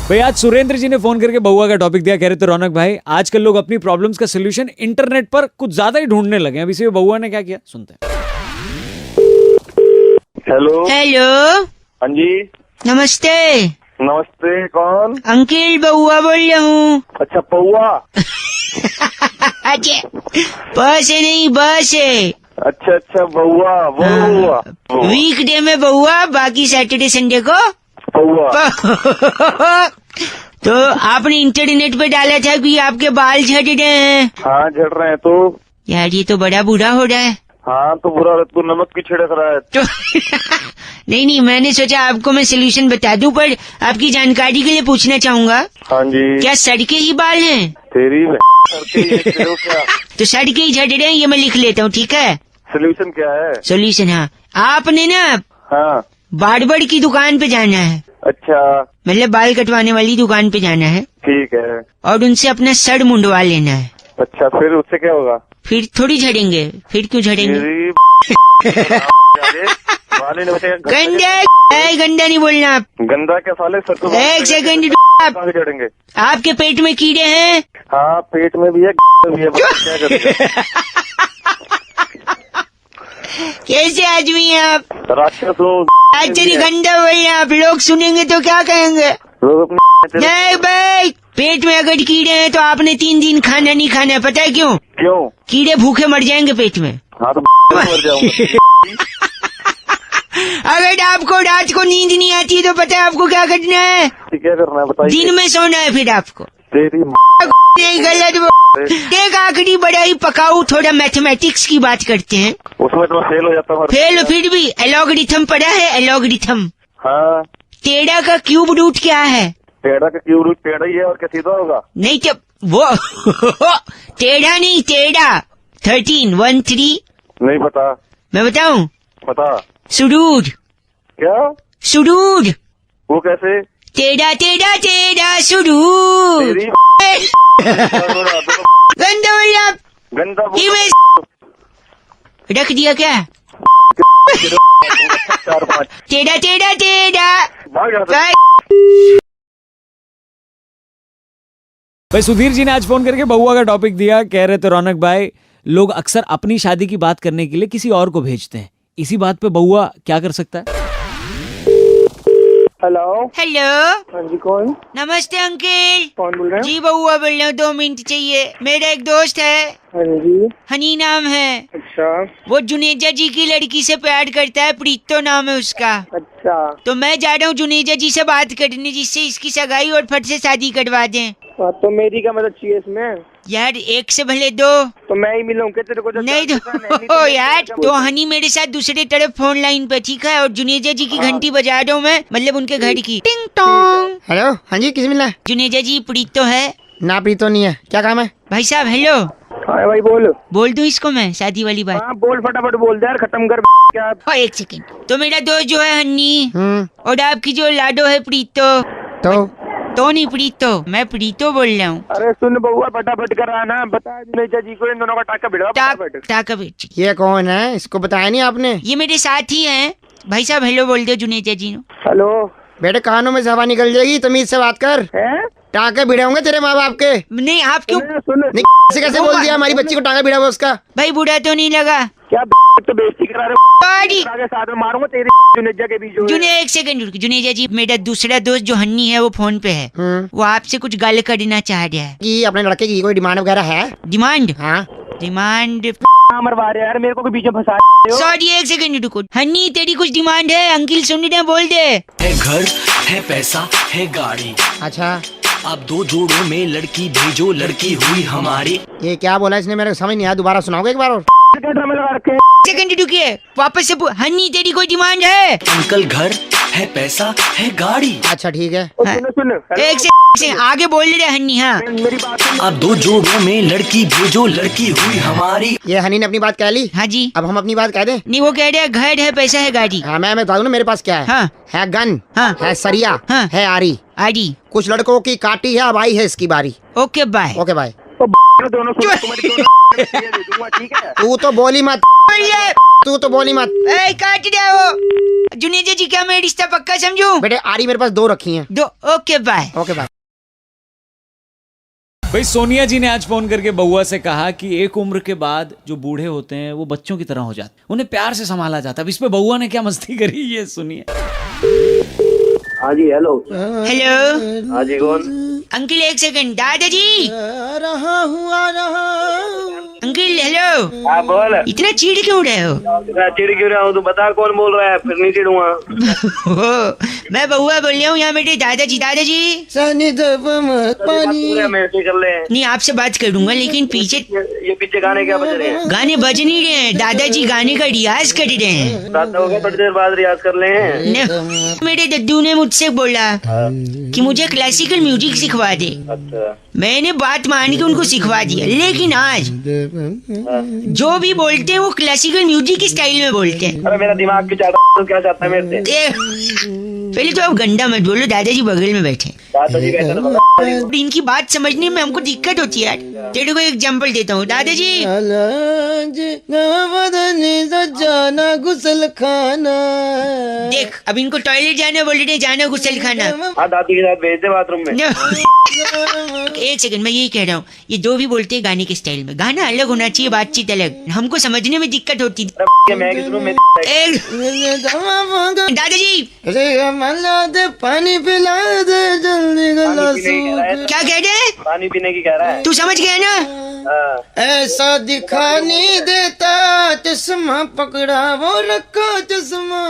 भाई आज सुरेंद्र जी ने फोन करके बहुआ का टॉपिक दिया, कह रहे थे रौनक भाई आजकल लोग अपनी प्रॉब्लम्स का सोल्यूशन इंटरनेट पर कुछ ज्यादा ही ढूंढने लगे हैं। अब इसी में बहुआ ने क्या किया सुनते हैं। हेलो। हेलो, हाँ जी। नमस्ते। नमस्ते, कौन? अंकिल बहुआ बोल रहा हूँ। अच्छा, पौआ। अच्छा, बस है नहीं बस है। अच्छा अच्छा, बउआ वो बउआ। वीकडे में बहुआ, बाकी सैटरडे संडे को पौआ। तो आपने इंटरनेट पे डाला था कि आपके बाल झड़ रहे हैं। हाँ, झड़ रहे हैं तो। यार ये तो बड़ा बुरा हो रहा है। हाँ तो बुरा, तू नमक की छिड़क रहा है तो नहीं, मैंने सोचा आपको मैं सोल्यूशन बता दूं, पर आपकी जानकारी के लिए पूछना चाहूंगा। हाँ जी। क्या सड़के ही बाल हैं? तेरी क्या तो सड़के ही झड़ रहे हैं, ये मैं लिख लेता हूँ, ठीक है। सोल्यूशन क्या है? सोल्यूशन, हाँ आपने ना हाँ। बार्बर की दुकान पे जाना है। अच्छा, मतलब बाल कटवाने वाली दुकान पे जाना है ठीक है। और उनसे अपना सर मुंडवा लेना है। अच्छा, फिर उससे क्या होगा? फिर थोड़ी झड़ेंगे। फिर क्यों झड़ेंगे? गंदा नहीं बोलना आप। गंदा क्या साले? सर को एक सेकंड, झड़ेंगे। आपके पेट में कीड़े हैं? हाँ, पेट में भी है, भी है। क्या करेंगे? कैसे आदमी हैं आप? राक्षस हो। आश्चर्य, गंदा बोलना आप। लोग सुनेंगे तो क्या कहेंगे? लोग अपने नहीं भाई, पेट में अगर कीड़े हैं तो आपने 3 दिन खाना नहीं खाना है। पता है क्यों? क्यों? कीड़े भूखे मर जाएंगे पेट में। हाँ तो मर जाऊंगा। अगर आपको रात को नींद नहीं आती तो पता है आपको क्या करना है? क्या करना है बताइए। दिन में सोना है फिर आपको। तेरी नहीं, गलत। एक आखिरी बड़ा ही पकाऊ, थोड़ा मैथमेटिक्स की बात करते हैं। उसमें तो फेल हो जाता हूँ। फेल फिर भी एलॉगरिथम पढ़ा है? एलॉगरिथम। हाँ। टेढ़ा का क्यूब रूट क्या है? टेढ़ा का क्यूब रूट टेढ़ा ही है, और क्या सीधा होगा? नहीं तो वो टेढ़ा नहीं, टेढ़ा 13 1 3। नहीं पता। मैं बताऊं? पता। सुडूर। क्या? सुडूर। वो कैसे? टेढ़ा टेढ़ा टेढ़ा सुडूर। तेरी गंदा बोल आप। गंदा ये मैं रख दिया क्या? 4-5 टेढ़ा टेढ़ा टेढ़ा। भाग जाता। भाई सुधीर जी ने आज फोन करके बहुआ का टॉपिक दिया, कह रहे थे रौनक भाई लोग अक्सर अपनी शादी की बात करने के लिए किसी और को भेजते हैं। इसी बात पे बहुआ क्या कर सकता है? हेलो। हेलो, हाँ जी, कौन? नमस्ते अंकिल। कौन बोल रहे हैं? जी बहुआ बोल रहा हूँ, 2 मिनट चाहिए। मेरा एक दोस्त है, हाँ जी। हनी नाम है। अच्छा वो जुनेजा जी की लड़की से प्यार करता है, प्रीतो नाम है उसका। अच्छा। तो मैं जा रहा हूँ जुनेजा जी से बात करने, जिससे इसकी सगाई और फट से शादी करवा दें। हाँ, तो मेरी क्या मदद चाहिए इसमें? यार एक से भले 2। तो मैं ही मिलूं क्या तेरे को? नहीं तो यार, तो हनी मेरे साथ दूसरे तरफ फोन लाइन पे, ठीक है? और जुनेजा जी की घंटी बजा रहा हूँ मैं, मतलब उनके घर की। टिंग टोंग। हेलो, हाँ जी, किस मिला? जुनेजा जी, प्रीतो है? ना प्रीतो नहीं है, क्या काम है? भाई साहब हेलो, हाँ भाई, बोल दूं इसको मैं शादी वाली बात? हाँ बोल, फटाफट बोल दे यार, खत्म कर क्या। हाँ, एक सेकंड। तो मेरा दोस्त जो है हन्नी, और आपकी जो लाडो है प्रीतो। तो नहीं प्रीतो, मैं प्रीतो बोल रहा हूँ। अरे सुन बउआ, फटाफट कर आना, बता जुनेजा जी को इन दोनों का टाका भिड़वा फटाफट। टाका बेटी, ये कौन है? इसको बताया नहीं आपने? ये मेरे साथी हैं। भाई साहब हेलो बोल दो जुनेजा जी ने। हेलो। बेटे कानों में से हवा निकल जाएगी, तमीज से बात कर। हैं? टाँके भिड़े होंगे तेरे माँ बाप के। नहीं आप क्यों? सुन नहीं, ऐसे कैसे बोल दिया? हमारी बच्ची को टाँका भिड़ा हुआ उसका। भाई बुरा तो नहीं लगा? क्या तो बेइज्जती करा रहे बाड़ी। आगे साथ में मारूंगा तेरी जुनेजा के बीच में। जुने एक सेकंड रुक। जुनेजा जी, मेरा दूसरा दोस्त जो हन्नी है वो फोन पे है। वो आपसे कुछ गाल करना चाह रहा है। कि अपने लड़के की कोई डिमांड वगैरह है? डिमांड? हाँ। डिमांड? मरवा रहे यार मेरे को, बीच में फंसा रहे हो। सॉरी, एक सेकंड रुको। हन्नी तेरी कुछ डिमांड है? अंकिल सुन रहे हैं, बोल दे। है घर, है पैसा, है गाड़ी। अच्छा, अब 2 जोड़ों में लड़की भेजो, लड़की हुई हमारी। ये क्या बोला इसने? मेरे को समझ नहीं आया, दोबारा सुनाओगे एक बार और? ड्रामे लगा रखे हैं। सेकंड रुकिए, वापस से हन्नी तेरी कोई डिमांड है? अंकल घर, है पैसा, है गाड़ी। अच्छा ठीक है। सुन एक से आगे बोल रहे हन्नी। हाँ मेरी बात सुन। अब 2 जोड़ों में लड़की भेजो, लड़की हुई हमारी। ये हनी ने अपनी बात कह ली। हाँ जी। अब हम अपनी बात कह दें? नहीं, वो कह रहे हैं घर है पैसा है गाड़ी। हाँ, मैं बता दूं ना मेरे पास क्या है। हाँ। है गन, हाँ। है सरिया, हाँ। है आरी। आड़ी। कुछ लड़कों की काटी है, अब आई है इसकी बारी। Okay bye. Okay bye. तो दोनों सुनो, तुम्हारी दोनों ये दे दूंगा, ठीक है। तू तो बोली मत, बोलिए। तू तो बोली मत ए, काट दिया वो। जुनेजा जी, क्या मैं रिश्ता पक्का समझूं? बेटे। आरी मेरे पास 2 रखी हैं। दो। Okay bye. Okay bye. भाई सोनिया जी ने आज फोन करके बउआ से कहा कि एक उम्र के बाद जो बूढ़े होते हैं वो बच्चों की तरह हो जाते, उन्हें प्यार से संभाला जाता है। अब इस पे बउआ ने क्या मस्ती करी ये सुनिए। हाँ जी, हेलो। हेलो हाँ जी, कौन? Uncle, 1 second. दादाजी। आ रहा हूँ। Uncle hello. हाँ बोल। इतना चिढ़ क्यों रहे हो? मैं चिढ़ क्यों रहा हूँ? तू बता कौन बोल रहा है, फिर नहीं चिढ़ूंगा। मैं बउआ बोल रहा हूँ, यहाँ मेरे दादाजी। दादाजी पूरे मेरे से कर ले। नहीं, आपसे बात करूंगा, लेकिन पीछे ये पीछे गाने क्या बज रहे हैं? गाने बज नहीं रहे हैं। दादाजी गाने का रियाज कर रहे हैं। रात हो गया, थोड़ी देर बाद रियाज कर ले हैं। मेरे दद्दू ने मुझसे बोला कि मुझे क्लासिकल म्यूजिक सिखवा दे। अच्छा। मैंने बात मान के उनको सिखवा दिया, लेकिन आज जो भी बोलते हैं वो क्लासिकल म्यूजिक के स्टाइल में बोलते हैं। अरे मेरा दिमाग की चाहता, तो क्या चाहता है मेरे से? पहले तो आप गंदा मत बोलो, दादाजी बगल में बैठे। दादाजी बैठे तो बता। इनकी बात समझने में हमको दिक्कत होती है यार। तेरे को एक एग्जांपल देता हूँ। दादाजी जाना गुसल खाना। देख, अब इनको टॉयलेट जाना बोल रहे, जाना गुसल खाना। हाँ, दादी के साथ भेज दे बाथरूम में। 1 सेकंड, मैं यही कह रहा हूँ, ये जो भी बोलते हैं गाने के स्टाइल में, गाना अलग होना चाहिए, बातचीत अलग। हमको समझने में दिक्कत होती है। अरे मैं किस रूम में? दादाजी दे पानी पिला दे जल्दी गला क्या कह रहे हैं? पानी पीने की कह रहा है। तू समझ गया ना? हाँ। ऐसा दिखाने देता चश्मा पकड़ा वो रखा चश्मा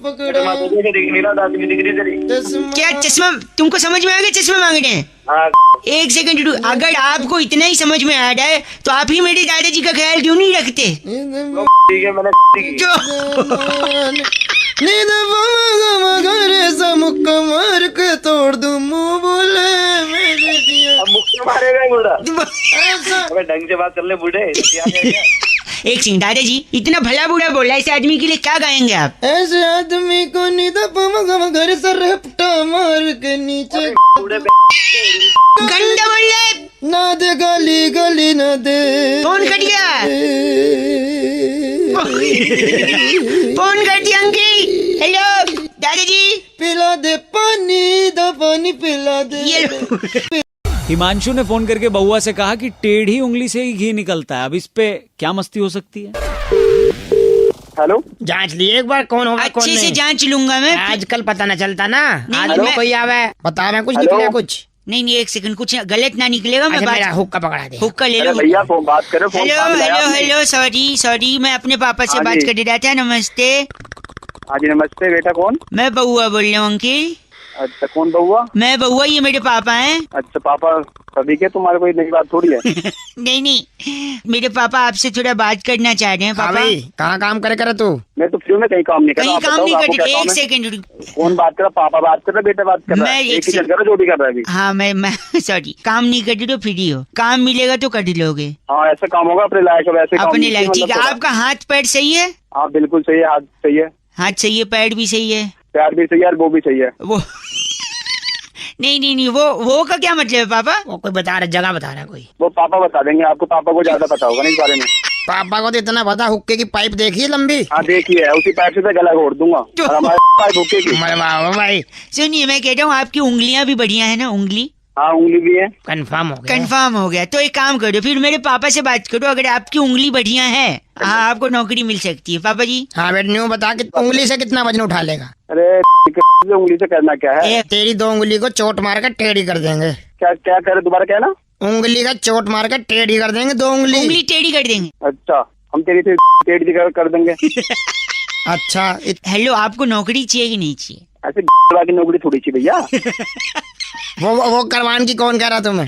पकड़ा तुझे दिख नहीं रहा, दादी की दिख रही तेरी। चश्मा क्या चश्मा तुमको समझ में आ गया? चश्मा मांग रहे हैं। हाँ। 1 सेकंड, अगर आपको इतना ही समझ में आ रहा है तो आप ही मेरे दादाजी का ख्याल क्यों नहीं रखते? ठीक है, मैंने की। जो नींद मगरे समुक मार के तोड़ दूं मुंह बोले मेरे दिया। अब मुक्के मारेगा बूढ़ा। ऐसा अबे ढंग से बात कर ले बूढ़े। क्या कह रहा है? 1 सेकंड, दादाजी इतना भला बूढ़ा बोला, ऐसे आदमी के लिए क्या गाएंगे आप? ऐसे आदमी को नींद घर से रपटा मार के नीचे बूढ़े गंदा बोल रहे। ना दे गाली गली ना दे। फोन कट गया। फोन कर दिया अंकल। हेलो दादाजी। पिला दे पानी, दो पानी पिला दे। ये लो। हिमांशु ने फोन करके बउआ से कहा कि टेढ़ी उंगली से ही घी निकलता है। अब इस पे क्या मस्ती हो सकती है? हेलो। जांच लिए एक बार कौन होगा कौन अच्छे से नहीं। जांच लूंगा मैं। आजकल पता न चलता ना। आज हेलो? कोई आवे बता मैं कुछ हेलो? निकला कुछ। नहीं, 1 सेकंड, कुछ गलत ना निकलेगा। मैं अच्छा मेरा बात हुक्का पकड़ा दे। हुक्का ले अरे लो। भैया फोन बात करो। फोन हेलो सामने लाया हेलो आपने। हेलो, सॉरी, मैं अपने पापा से हाँ बात जी। कर रहा था। नमस्ते। हाँ जी, नमस्ते बेटा। कौन? मैं बउआ बोल रहा हूँ अंकल। अच्छा, कौन बउआ? मैं बउआ, ये मेरे पापा हैं। अच्छा, पापा सभी के, तुम्हारे कोई नई बात थोड़ी है। नहीं, मेरे पापा आपसे थोड़ा बात करना चाह रहे हैं। हाँ पापा भाई, कहाँ काम करे तू? मैं तो फ्री में कहीं काम नहीं कर कहीं रहा। काम नहीं कर रहे। 1 सेकंड। कौन बात कर रहा? पापा बात कर रहा, बेटा बात कर रहा मैं है। एक एक ही से- चल कर रहा, जो भी कर रहा है अभी। हाँ, मैं सॉरी, काम नहीं कर रहे तो फ्री हो। काम मिलेगा तो कर लोगे हाँ, ऐसा काम होगा अपने लायक है, वैसे काम अपने नहीं लायक। मतलब ठीक है, थोड़ा। आपका हाथ पैर सही है? हाँ बिल्कुल सही है, हाथ सही है, हाथ सही है, पैर भी सही है। प्यार भी सही है और वो भी सही है। वो नहीं, वो का क्या मतलब है पापा? वो कोई बता रहा, जगह बता रहा कोई। वो पापा बता देंगे आपको, पापा को ज्यादा पता होगा ना इस बारे में। पापा को तो इतना पता, हुक्के की पाइप देखी है लंबी। हाँ देखिए, उसी पैर से तो गला घोट दूंगा और हमारे पास भूखे की। मरवाओ भाई। सुनिए, मैं कह रहा हूँ आपकी उंगलियां भी बढ़िया है ना? उंगली हाँ, उंगली भी है। कंफर्म हो गया। कंफर्म हो गया। तो एक काम करो, फिर मेरे पापा से बात करो। अगर आपकी उंगली बढ़िया है, हाँ, आपको नौकरी मिल सकती है पापा जी। हाँ बेटा, न्यू बता कि उंगली से कितना वजन उठा लेगा? अरे उंगली से करना क्या है? तेरी 2 उंगली को चोट मार कर टेढ़ी कर देंगे। क्या क्या करे, दोबारा क्या ना? उंगली का चोट मार कर टेढ़ी कर देंगे 2 उंगली। उंगली टेढ़ी कर देंगे। अच्छा, हम तेरी से टेढ़ी कर देंगे। अच्छा हेलो, आपको नौकरी चाहिए कि नहीं चाहिए? ऐसे की नौकरी थोड़ी सी भैया। वो करवान की कौन कह रहा तुम्हें?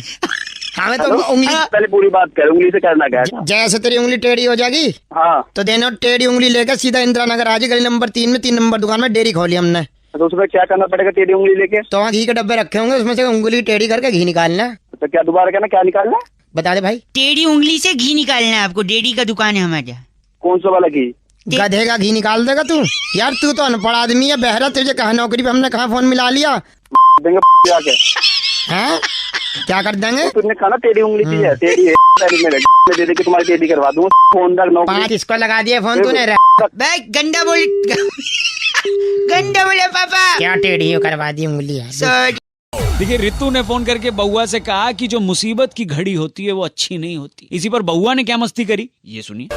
हमें तो हेलो? उंगली पहले पूरी बात कर, उंगली से करना क्या है? जैसे तेरी उंगली टेढ़ी हो जाएगी हाँ, तो देनो टेढ़ी उंगली लेकर सीधा इंदिरा नगर आ जाए, गली नंबर 3 में 3 नंबर दुकान में डेयरी खोली हमने। तो उसमें क्या करना पड़ेगा टेढ़ी उंगली लेके? तो वहाँ घी के डब्बे रखे होंगे, उसमें से उंगली टेढ़ी करके घी निकालना। तो क्या दोबारा कहना, क्या निकालना? बता दे भाई। टेढ़ी उंगली से घी निकालना है आपको। डेयरी का दुकान है हमारे यहाँ। कौन सा वाला घी? गधे का घी निकाल देगा तू? यार तू तो अनपढ़ आदमी है, बहरा, तुझे कहा नौकरी पे हमने कहा फोन मिला लिया। देंगे जाके। हैं? क्या कर देंगे? तुमने कहा ना टेढ़ी उंगली की है, टेढ़ी है में दे दे के तुम्हारी टेढ़ी करवा दूँ। फोन तक 5 इसको लगा दिए फोन तूने। बे गंदा बोल गंदा बोले पापा। क्या टेढ़ी करवा दी उंगली है? सॉरी। देखिए रितु ने फोन करके बउआ से कहा कि जो मुसीबत की घड़ी होती है वो अच्छी नहीं होती। इसी पर बउआ ने क्या मस्ती करी ये सुनिए।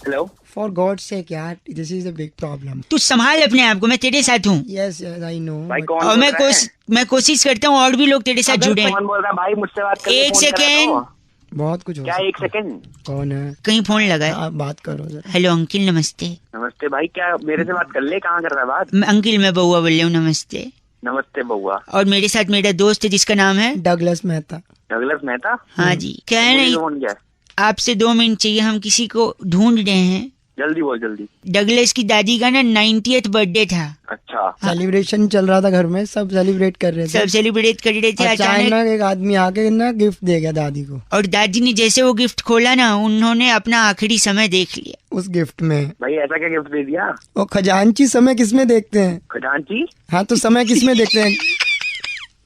हेलो, फॉर गॉड सेक यार, this is a big problem. तू संभाल अपने आप को, मैं तेरे साथ हूँ। Yes I know. भाई कौन और बोल रहा है? मैं कोशिश करता हूँ और भी लोग तेरे साथ जुड़े। कौन बोल रहा है भाई? मुझसे बात कर। एक सेकेंड। बहुत कुछ हो क्या? सकता है। 1 सेकेंड। कौन है? कहीं फोन लगा है। आप बात करो जरा। हेलो अंकिल नमस्ते। नमस्ते भाई, क्या मेरे से बात कर ले? कहाँ कर रहा है बात? अंकिल मैं बउआ बोल रहा हूँ। नमस्ते। नमस्ते बउआ। और मेरे साथ मेरा दोस्त है जिसका नाम है डगलस मेहता। डगलस मेहता? हाँ जी। क्या है बोलिए, ना, फोन किया है? आपसे 2 मिनट चाहिए। हम किसी को ढूंढ रहे हैं। जल्दी बोल जल्दी। डगलस की दादी का ना 90th बर्थडे था। अच्छा, सेलिब्रेशन चल रहा था घर में, सब सेलिब्रेट कर रहे थे। सब सेलिब्रेट कर रहे थे। अचानक अचानक एक आदमी आके ना गिफ्ट दे गया दादी को। और दादी ने जैसे वो गिफ्ट खोला ना, उन्होंने अपना आखिरी समय देख लिया। उस गिफ्ट में भाई ऐसा क्या गिफ्ट दे दिया? वो खजांची समय किसमें देखते हैं? खजांची? हाँ तो समय किसमें देखते हैं?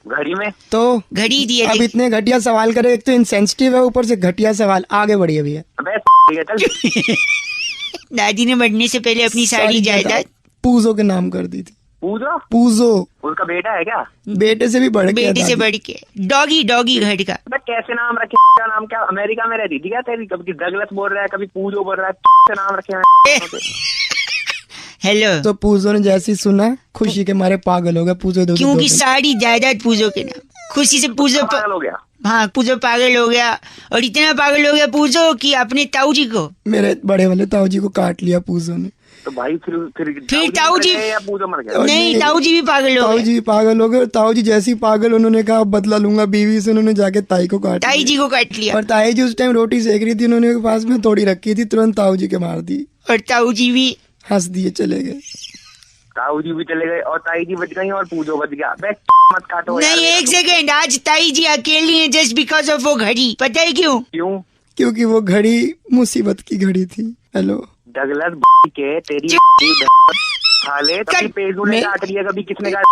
घड़ी में। तो घड़ी दिए अब थे। इतने घटिया सवाल करे, एक तो इनसेंसिटिव है, ऊपर से घटिया सवाल। आगे बढ़िए भैया। अबे ठीक है चल। दादी ने बढ़ने से पहले अपनी सारी जायदाद पूजो के नाम कर दी थी। पूजो? पूजो उसका बेटा है क्या? बेटे से भी बढ़ के बेटे से दादी। बढ़ के डॉगी घर का। अबे कैसे नाम रखे? क्या नाम? क्या अमेरिका में रहती थी क्या तेरी? कभी डगलस बोल रहा है, कभी पूजो बोल रहा है। कैसे नाम रखे हैं? हेलो। तो पूजो ने जैसे ही सुना खुशी के मारे पागल हो गया। पूजो दो क्योंकि सारी जायदाद पूजो के नाम। खुशी से पूजो पागल हो गया। हाँ पूजो पागल हो गया। और इतना पागल हो गया पूजो कि अपने ताऊ जी को, मेरे बड़े वाले ताऊ जी को काट लिया पूजो ने। तो भाई फिर ताऊ जी मर गए या पूजो मर गया? नहीं, ताऊ जी भी पागल हो ताऊ गए। जी पागल हो गए। ताऊ जी जैसे ही पागल, उन्होंने कहा अब बदला लूंगा बीवी से। उन्होंने जाके ताई को काट ताई लिया। जी को काट लिया। और ताई जी उस टाइम रोटी सेक रही थी, उन्होंने पास में थोड़ी रखी थी, तुरंत ताऊ जी के मार दी। और ताऊ जी भी हंस दिए चले गए। ताऊ जी भी चले गए और ताई जी बच गई और पूजो बच गया। बे मत काटो यार। नहीं। एक सेकेंड, आज ताई जी अकेली है जस्ट बिकॉज ऑफ वो घड़ी। पता है क्यों? क्यों? क्योंकि वो घड़ी मुसीबत की घड़ी थी। हेलो डगलस के तेरी खा ले। कभी पेजू ने काट लिया, कभी किसने काट।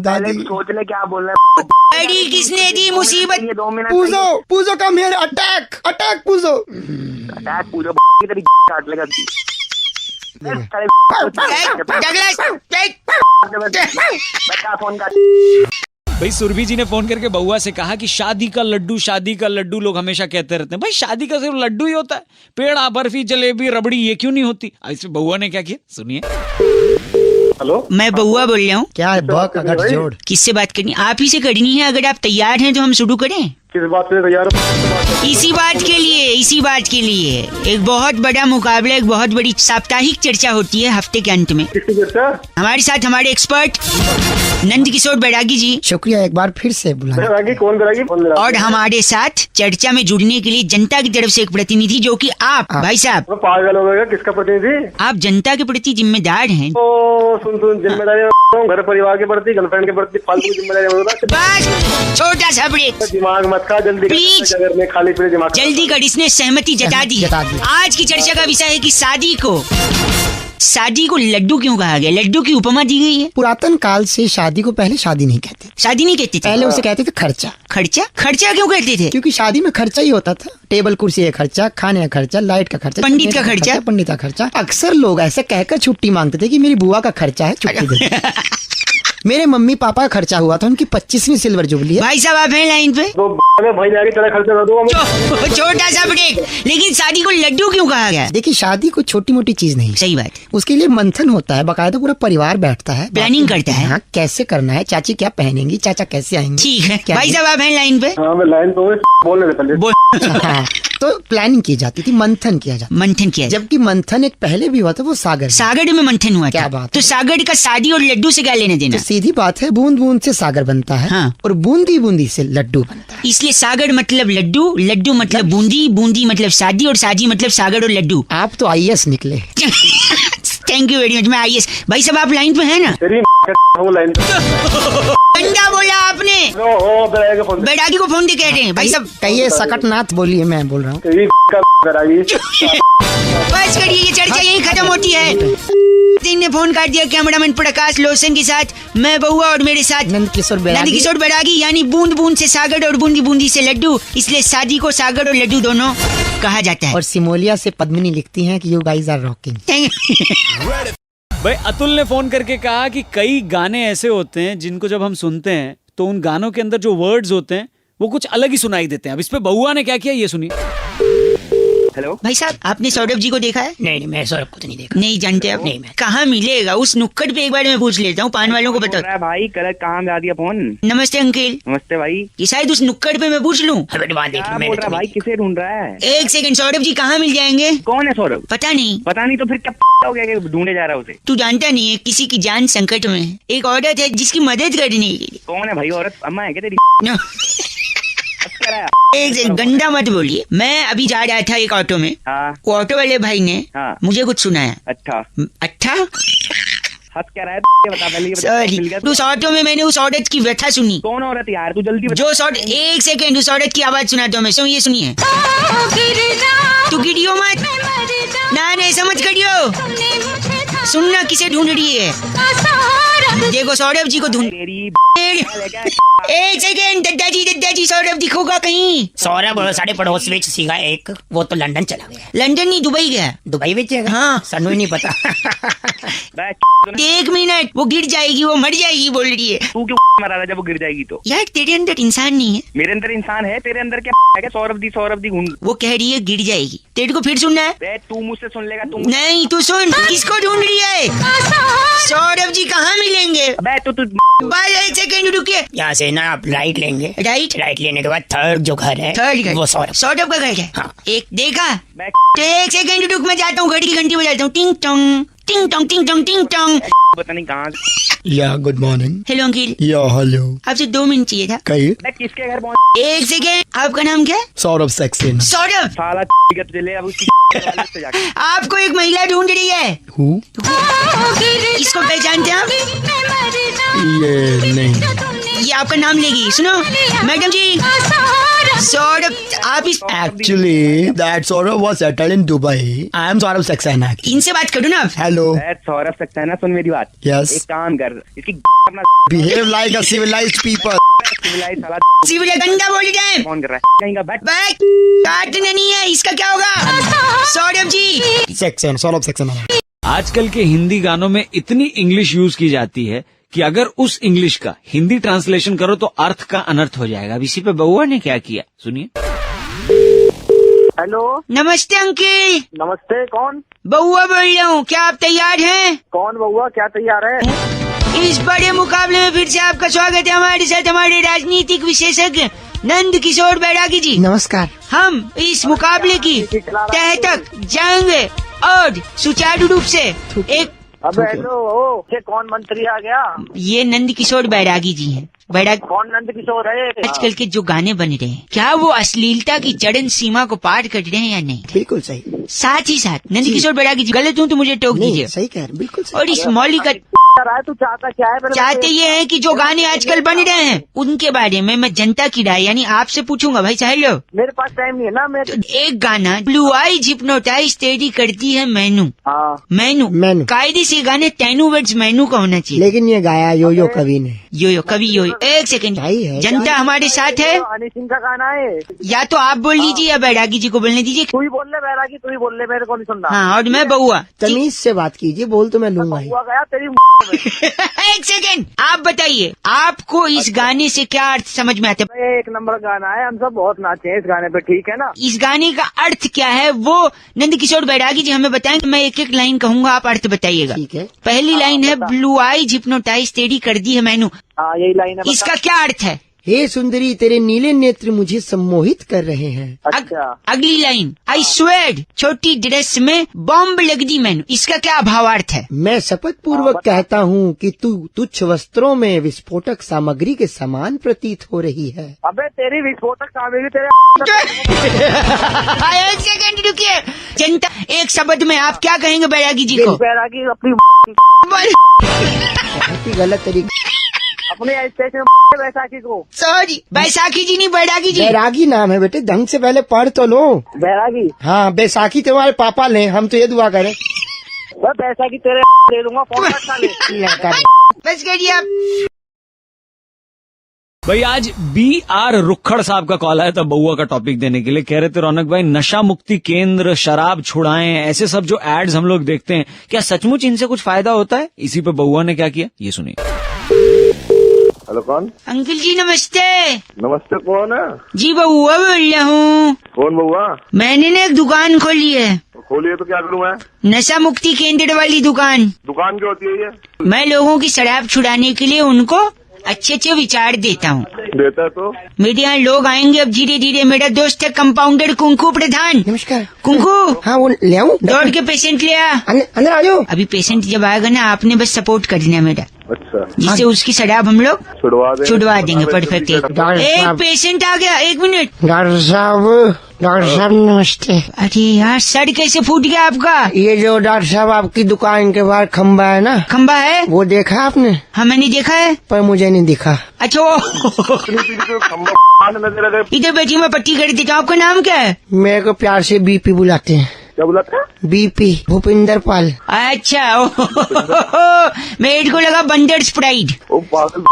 दादी सोच ले क्या बोल रहा है। घड़ी किसने दी? मुसीबत। ये 2 minute Pujo Pujo come here, attack attack Pujo. Attack Pujo की तेरी काट लेगा। डगलस बच्चा फोन काट। भाई सुरभि जी ने फोन करके बउआ से कहा कि शादी का लड्डू लोग हमेशा कहते रहते हैं। भाई शादी का सिर्फ लड्डू ही होता है, पेड़ा बर्फी जलेबी रबड़ी ये क्यों नहीं होती? इसमें बउआ ने क्या किया सुनिए। हेलो, मैं बउआ बोल रहा हूँ। क्या है बक का गठजोड़? किससे बात करनी? आप ही से करनी है। अगर आप तैयार हैं तो हम शुरू करें। किस बात से तैयार हो? इसी बात के लिए एक बहुत बड़ा मुकाबला, एक बहुत बड़ी साप्ताहिक चर्चा होती है हफ्ते के अंत में। किसकी चर्चा? हमारे साथ हमारे एक्सपर्ट नंद किशोर बैरागी जी। शुक्रिया, एक बार फिर से बुलाया। बैरागी कौन? बैरागी कौन? और हमारे साथ चर्चा में जुड़ने के लिए जनता की तरफ से एक प्रतिनिधि, जो कि आप भाई साहब। पागल हो गया? किसका प्रतिनिधि? आप जनता के प्रति जिम्मेदार हैं। ओ सुन जिम्मेदारी घर परिवार के प्रति, गर्लफ्रेंड के प्रति फालतू जिम्मेदारी। बस छोटा सा ब्रेक दिमाग मत खा, जल्दी प्लीज। अगर मैं खाली फिर दिमाग जल्दी कर। इसने सहमति जता दी है। जता दी। आज की चर्चा का विषय है कि शादी को लड्डू क्यों कहा गया? लड्डू की उपमा दी गई है। पुरातन काल से शादी को पहले शादी नहीं कहते, शादी नहीं कहते थे। पहले उसे कहते थे खर्चा। खर्चा क्यों कहते थे? क्योंकि शादी में खर्चा ही होता था। टेबल कुर्सी का खर्चा, खाने का खर्चा, लाइट का खर्चा, पंडित का खर्चा। पंडित का खर्चा। अक्सर लोग ऐसे कहकर छुट्टी मांगते थे कि मेरी बुआ का खर्चा है, छुट्टी दे। मेरे मम्मी पापा का खर्चा हुआ था, उनकी 25वीं सिल्वर जुबली है। भाई साहब आप हैं लाइन पे? तो भाई जाके तेरा खर्चा कर दो। छोटा सा ब्रेक। लेकिन शादी को लड्डू क्यों कहा गया? देखिए शादी कोई छोटी मोटी चीज नहीं, सही बात। उसके लिए मंथन होता है, बकायदा पूरा परिवार बैठता है, प्लानिंग करता है। हाँ, कैसे करना है, चाची क्या पहनेंगी, चाचा कैसे आएंगे। ठीक है क्या भाई साहब आप हैं लाइन पे? हाँ मैं लाइन पे बोलने से पहले हाँ, तो प्लानिंग की जाती थी, मंथन किया जाता। मंथन किया। जबकि मंथन एक पहले भी हुआ था, वो सागर। सागर में मंथन हुआ क्या था। बात तो है। सागर का शादी और लड्डू से क्या लेने देना? तो सीधी बात है, बूंद बूंद से सागर बनता है। हाँ। और बूंदी बूंदी से लड्डू बनता है। इसलिए सागर मतलब लड्डू, लड्डू मतलब बूंदी, बूंदी मतलब शादी, और शादी मतलब सागर और लड्डू। आप तो IAS निकले। Thank you very much. मैं IAS। भाई साहब आप लाइन पे है ना? तेरी लाइन पे गंदा बोला आपने। बैरागी को फोन बैरागी को फोन दे कह रहे हैं भाई साहब। कहिए सकटनाथ बोलिए, मैं बोल रहा हूँ। तेरी कराई। बस करिए, ये चर्चा यही खत्म होती है। सिंह ने फोन काट दिया। कैमरामैन प्रकाश लोसन के साथ मैं बउआ और मेरे साथ नंद किशोर बैरागी, यानी बूंद बूंद से सागर और बूंदी बूंदी से लड्डू, इसलिए शादी को सागर और लड्डू दोनों कहा जाता है। और सिमोलिया से पद्मिनी लिखती हैं कि यू गाइस आर रॉकिंग। भाई अतुल ने फोन करके कहा कि कई गाने ऐसे होते हैं जिनको जब हम सुनते हैं तो उन गानों के अंदर जो वर्ड्स होते हैं वो कुछ अलग ही सुनाई देते हैं। अब इस पे बउआ ने क्या किया ये सुनिए। हेलो भाई साहब, आपने सौरभ जी को देखा है? नहीं मैं सौरभ को तो नहीं देखा। नहीं जानते आप? नहीं मैं। कहाँ मिलेगा? उस नुक्कड़ पे एक बार मैं पूछ लेता हूँ, पान वालों को बता। भाई कल कहाँ ला दिया फोन? नमस्ते अंकिल। नमस्ते भाई। ये शायद उस नुक्कड़ पे मैं पूछ लूँ। क्या बोल रहा है भाई? किसे ढूंढ रहा है? एक सेकंड, सौरभ जी कहाँ मिल जाएंगे? कौन है सौरभ? पता नहीं। पता नहीं तो फिर क्या हो गया कि ढूंढे जा रहा है उसे? तू जानता नहीं है, किसी की जान संकट में है। एक औरत है जिसकी मदद करने के लिए। कौन है भाई? औरत अम्मा है क्या तेरी? नो। एक सेकंड, गंदा मत बोलिए। मैं अभी जा रहा था एक ऑटो में। हाँ वो ऑटो वाले भाई ने हाँ। मुझे कुछ सुनाया। अच्छा अच्छा हंस क्या रहा है? ये बता पहले, ये बता। सॉरी, मिल गया? उस ऑटो में मैंने उस औरत की व्यथा सुनी। कौन औरत यार? तू जल्दी बता। जो एक सेकंड, उस औरत की आवाज सुनाता हूँ मैं। ये सुनिए। तू गिरियो मत ना, ऐसा मत करियो। सुनना किसे ढूंढ रही है। देखो सौरभ जी को ढूंढ। तेरी एक सेकंड, दादाजी सौरभ दिखोगा कहीं? सौरभ साढ़े पड़ोस विच सीगा एक, वो तो लंदन चला गया। लंदन नहीं, दुबई गया। दुबई विच है? हाँ। सानू ही नहीं पता। एक मिनट, वो गिर जाएगी, वो मर जाएगी बोल रही है। तू क्यों मरा रहा जब वो गिर जाएगी तो? यार तेरे अंदर इंसान नहीं है। मेरे अंदर इंसान है, तेरे अंदर क्या है? सौरभ दी घूम। वो कह रही है गिर जाएगी। तेरे को फिर सुनना है? बे तू मुझसे सुन लेगा। तू नहीं, तू सुन। किसको ढूंढ रही है? सौरभ जी कहाँ मिलेंगे? बे तू भाई एक सेकंड रुकिए। यहाँ से ना आप राइट लेंगे। राइट लेने के बाद थर्ड जो घर है थर्ड वो सौरभ सौरभ का घर है। हाँ। एक देखा। बे तो एक सेकंड रुक, मैं जाता हूँ, घड़ी की घंटी बजाता हूँ। टिंग टोंग टिंग टोंग टिंग टोंग टिंग टोंग। पता नहीं कहाँ। या गुड मॉर्निंग। हेलो अंकिल, या हेलो। आपसे 2 मिनट चाहिए था। कहिए। बे किसके घर पहुँच? एक सेकंड, आपका नाम क्या है? सौरभ सक्सेना। सौरभ, साला तुझे ले अब उसकी से जाके। आपको एक महिला ढूंढ रही है। हूँ? इसको पहचानते हैं आप? ये नहीं। ये आपका नाम लेगी। सुनो मैडम जी, सौरभ आप इस Actually, that Saurabh was settled in Dubai. I am Saurabh Saxena. इनसे बात करो ना आप। Hello. बे सौरभ सकता है ना, सुन मेरी बात। Yes. एक काम कर, इसकी अपना Behave like a civilized people. Civilise साला सिविल गंदा बोल रहे हैं। फोन कर रहा है कहीं का। बैठ बैक काटना नहीं है, इसका क्या होगा? Saurabh ji Saxena. Saurabh Saxena. आजकल के हिंदी गानों में इतनी इंग्लिश यूज की जाती है कि अगर उस इंग्लिश का हिंदी ट्रांसलेशन करो तो अर्थ का अनर्थ हो जाएगा। अब इसी पे बउआ ने क्या किया सुनिए। हेलो नमस्ते अंकिल। नमस्ते। कौन? बउआ बोल रहा हूँ, क्या आप तैयार हैं? कौन बउआ? क्या तैयार है? इस बड़े मुकाबले में फिर से आपका स्वागत है। हमारे साथ हमारे राजनीतिक विशेषज्ञ नंद किशोर बैरागी जी। नमस्कार। हम इस मुकाबले की तह तक जाएंगे और सुचारू रूप से एक। अबे हेलो, ओ ये कौन मंत्री आ गया? ये नंद किशोर बैरागी जी हैं। बैरागी कौन नंद किशोर है? आजकल के जो गाने बन रहे हैं, क्या वो अश्लीलता की चरम सीमा को पार कर रहे हैं या नहीं? बिल्कुल सही। साथ ही साथ नंद किशोर बैरागी जी, गलत हूँ तो मुझे टोक नहीं, दीजिए। सही कह रहे हैं, बिल्कुल सही। और इस मौलिक तू चाहता क्या है? चाहते ये है कि जो गाने आजकल बन रहे हैं उनके बारे में मैं जनता की राय यानी आपसे पूछूंगा। भाई साहब लो, मेरे पास टाइम नहीं है ना। मैं तो एक गाना ब्लू आई हिप्नोटाइज तेरी करती है मैनू। हाँ मैनू कायदे से गाने 10 वर्ड्स मैनू का होना चाहिए। लेकिन ये गाया यो कवि ने। यो कभी यो। एक सेकंड, सही है। जनता हमारे साथ है। हनी सिंह का गाना है। या तो आप बोल लीजिए या बैरागी जी को बोलने दीजिए। तू ही बोल ले बैरागी, तू ही बोल ले, मेरे को नहीं सुनना। हाँ, और मैं बउआ। तमीज से बात कीजिए, बोल तो मैं लूंगा ही। हुआ गया तेरी एक सेकंड, आप बताइए आपको इस गाने से क्या अर्थ समझ में आता है? एक नंबर गाना है, हम सब बहुत नाचे हैं इस गाने पे, ठीक है ना? इस गाने का अर्थ क्या है वो नंद किशोर बैरागी जी हमें बताएं। मैं एक एक लाइन कहूंगा, आप अर्थ बताइएगा। ठीक है। पहली लाइन है ब्लू आई हिप्नोटाइज तेरी कर दी है मैनू। हाँ यही लाइन है। इसका क्या अर्थ है? हे सुंदरी तेरे नीले नेत्र मुझे सम्मोहित कर रहे हैं। अच्छा अगली लाइन, आई स्वेड छोटी ड्रेस में बॉम्ब लग दी मैनू। इसका क्या भावार्थ है? मैं शपथ पूर्वक कहता हूँ कि तू तुच्छ वस्त्रों में विस्फोटक सामग्री के समान प्रतीत हो रही है। अबे तेरी विस्फोटक सामग्री तेरे एक सेकंड रुकिए। जनता, एक शब्द में आप क्या कहेंगे बैरागी जी को? बैरागी अपनी बहुत ही गलत तरीके। अपने स्टेशन बैसाखी को। सॉरी, बैसाखी जी नहीं, बैरागी जी। बैरागी नाम है बेटे, ढंग से पहले पढ़ तो लो। बैरागी? हाँ, बैसाखी तुम्हारे पापा ले, हम तो ये दुआ करें। बस बैसाखी तेरे दे दूंगा, फोन रखा ले। लड़का बस करिए आप। भाई आज BR रुखड़ साहब का कॉल आया था बउआ का टॉपिक देने के लिए। कह रहे थे रौनक भाई नशा मुक्ति केंद्र, शराब छुड़ाएं, ऐसे सब जो एड्स हम लोग देखते हैं, क्या सचमुच इनसे कुछ फायदा होता है? इसी पे बउआ ने क्या किया ये सुनिए। हेलो, कौन? अंकल जी नमस्ते। नमस्ते, कौन है? जी बउआ बोल रहा हूँ। कौन बउआ? मैंने ना एक दुकान खोली है। खोलिए तो क्या करूँ मैं? नशा मुक्ति केंद्र वाली दुकान। दुकान क्या होती है ये? मैं लोगों की शराब छुड़ाने के लिए उनको अच्छे अच्छे विचार देता हूँ। देता है तो? मेरे यहाँ लोग आएंगे अब धीरे धीरे। मेरा दोस्त है कंपाउंडर कुंकू प्रधान। नमस्कार। कुंकू, हाँ, वो ले आऊं? दौड़ के पेशेंट ले आ। अंदर आ जाओ। अभी पेशेंट जब आएगा ना, आपने बस सपोर्ट करना है मेरा, अच्छा, जिससे उसकी शराब हम लोग छुड़वा देंगे। परफेक्ट। एक पेशेंट आ गया, 1 मिनट। डॉक्टर साहब नमस्ते। अरे यार, सर कैसे फूट गया आपका? ये जो डॉक्टर साहब आपकी दुकान के बाहर खम्बा है ना, खंबा है, वो देखा आपने? हाँ मैंने देखा है, पर मुझे नहीं दिखा। अच्छा वो इधर बैठी, मैं पट्टी कर देता हूँ। आपका नाम क्या है? मेरे को प्यार से बीपी बुलाते हैं। क्या बुलाते हैं? बीपी, भूपिंदर पाल। अच्छा मेरे को लगा बंदर स्प्राइट। ओ पागल।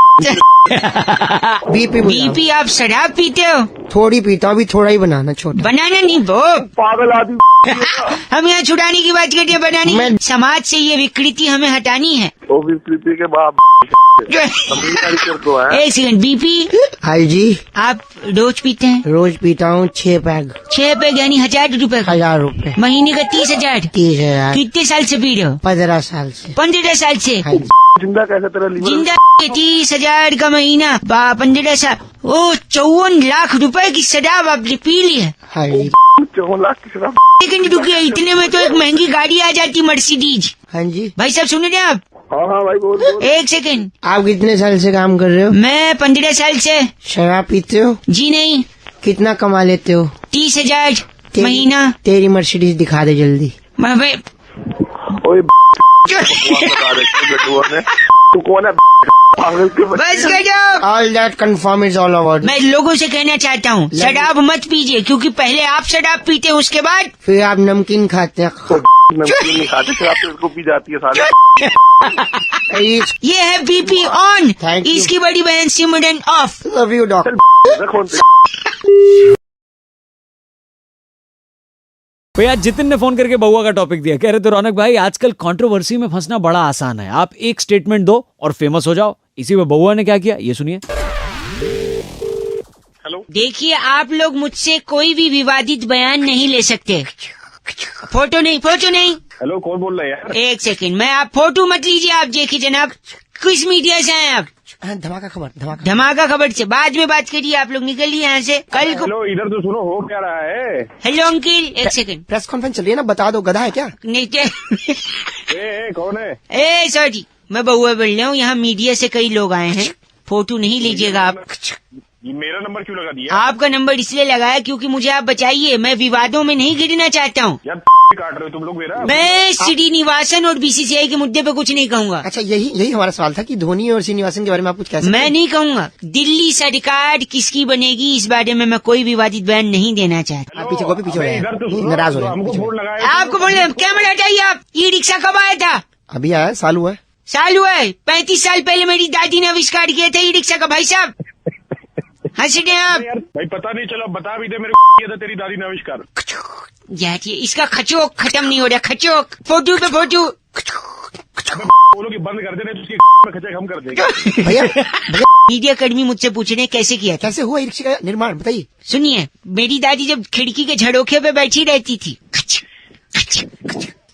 बीपी बीपी, आप शराब पीते हो? थोड़ी पीता हूँ, अभी थोड़ा ही बनाना, छोटा। बनाना नहीं वो, पागल आदमी। हम यहाँ छुड़ाने की बात करते हैं, बनाने की। समाज से ये विकृति हमें हटानी है। तो विकृति के बाप तो है। एक सेकंड, बीपी हाँ जी, आप रोज पीते हैं? रोज पीता हूँ 6 पैग। 6 पैग यानी 1000 रुपए? 1000 रुपए। महीने का 30,000? 30,000। कितने साल से पी रहे हो? 15 साल से। 15 साल से? हाँ जी। जिंदा कैसे तेरा लीवर? जिंदा 30,000 का महीना, 15 साल। ओ 54 लाख रुपए की शराब आपने पी ली है? हाँ जी। 54 लाख की शराब? लेकिन रुकिए, इतने में तो एक महंगी गाड़ी आ जाती, मर्सिडीज। हाँ जी। भाई साहब सुन रहे हैं आप? हाँ भाई बोल। एक सेकंड। आप कितने साल से काम कर रहे हो? मैं 15 साल से। शराब पीते हो? जी नहीं। कितना कमा लेते हो? 30,000 महीना। तेरी मर्सिडीज दिखा दे जल्दी। ओए तू कौन है? पागल के बस करो। All that confirm is all over. मैं लोगों से कहना चाहता हूँ, शराब मत पीजिए, क्योंकि पहले आप शराब पीते हैं, उसके बाद फिर आप नमकीन खाते हैं। नमकीन नहीं खाते, शराब तो इसको पी जाती है सारे। ये है बीपी ऑन, Thank you. इसकी बड़ी बहन सिमरन ऑफ। Love you doctor. भैया जितिन ने फोन करके बउआ का टॉपिक दिया। कह रहे थे रौनक भाई आजकल कंट्रोवर्सी में फंसना बड़ा आसान है, आप एक स्टेटमेंट दो और फेमस हो जाओ। इसी में बउआ ने क्या किया ये सुनिए। देखिए, आप लोग मुझसे कोई भी विवादित बयान नहीं ले सकते। फोटो नहीं, फोटो नहीं। हेलो, कौन बोल रहा है यार? एक सेकंड, मैं आप फोटो मत लीजिए, आप देखिए जनाब, किस मीडिया से आए आप? धमाका खबर, धमाका। धमाका खबर से बाद में बात करिए, आप लोग निकलिए यहाँ से। कल को हेलो, इधर तो सुनो, हो क्या रहा है? हेलो अंकिल, एक सेकंड। प्रेस कॉन्फ्रेंस चल रही है ना, बता दो, गधा है क्या? नहीं कौन है? ए सॉरी, मैं बउआ बोल रहा हूँ। यहाँ मीडिया से कई लोग आए हैं, फोटो नहीं लीजिएगा आप। ये मेरा नंबर क्यों लगा दिया? आपका नंबर इसलिए लगाया क्योंकि मुझे आप बचाइए, मैं विवादों में नहीं गिरना चाहता हूँ। यार काट रहे हो तुम लोग मेरा। मैं श्रीनिवासन और बीसीसीआई के मुद्दे पे कुछ नहीं कहूँगा। अच्छा, यही हमारा सवाल था कि धोनी और श्रीनिवासन के बारे में आप कुछ कह सकते हैं? मैं नहीं कहूँगा। दिल्ली सरकार किसकी बनेगी इस बारे में मैं कोई विवादित बयान नहीं देना चाहता। आप पीछे हो रहे हैं, नाराज हो रहे हैं। पीछे हो रहे हैं। आपको बोल रहे हैं, कैमरा हटाइए आप। ई रिक्शा कब आया था? अभी आया, साल हुआ है। साल हुआ है? 35 साल पहले मेरी दादी ने आविष्कार किया था ई रिक्शा का। भाई साहब हंस रहे हैं आप? यार भाई पता नहीं चला, बता भी दे मेरे को, किया था तेरी दादी ने आविष्कार। यार ये इसका खचोक खत्म नहीं हो रहा। खचोक, फोटो पे फोटो। बोलो कि बंद कर देने तो उसकी खचे हम कर देंगे। भैया मीडिया कर्मी मुझसे पूछ रहे हैं कैसे किया था। कैसे हुआ ई रिक्शा का निर्माण, बताइए। सुनिए, मेरी दादी जब खिड़की के झरोखे पे बैठी रहती थी,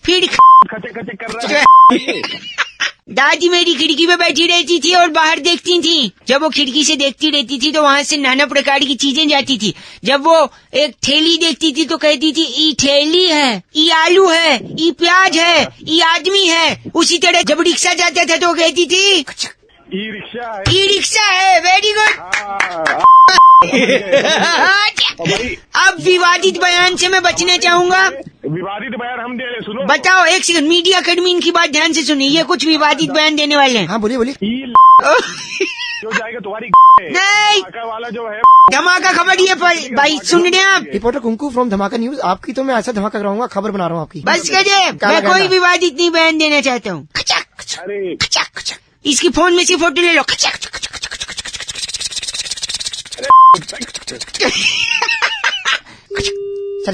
फिर खचे खचे कर रहा है। दादी मेरी खिड़की पे बैठी रहती थी और बाहर देखती थी। जब वो खिड़की से देखती रहती थी तो वहाँ से नाना प्रकार की चीजें जाती थी। जब वो एक थैली देखती थी तो कहती थी ई थैली है, ई आलू है, ई प्याज है, ई आदमी है। उसी तरह जब रिक्शा जाता था तो कहती थी ई रिक्शा है। ई रिक्शा है। Very good. अब विवादित बयान से मैं बचना चाहूंगा। विवादित बयान हम दे रहे, सुनो बताओ एक सेकंड, मीडिया कर्मी इनकी बात ध्यान से सुनिए, ये कुछ विवादित बयान देने वाले हैं। हाँ बोलिए बोलिए। जो जाएगा तुम्हारी नहीं, धमाका वाला जो है धमाका खबर ये भाई सुन रहे हैं आप? रिपोर्टर कुंकू फ्रॉम धमाका न्यूज। आपकी तो मैं ऐसा धमाका कराऊंगा, खबर बना रहा हूँ आपकी। बस करिए, मैं कोई विवादित नहीं बयान देना चाहता हूँ। अरे इसकी फोन में से फोटो ले लो। सर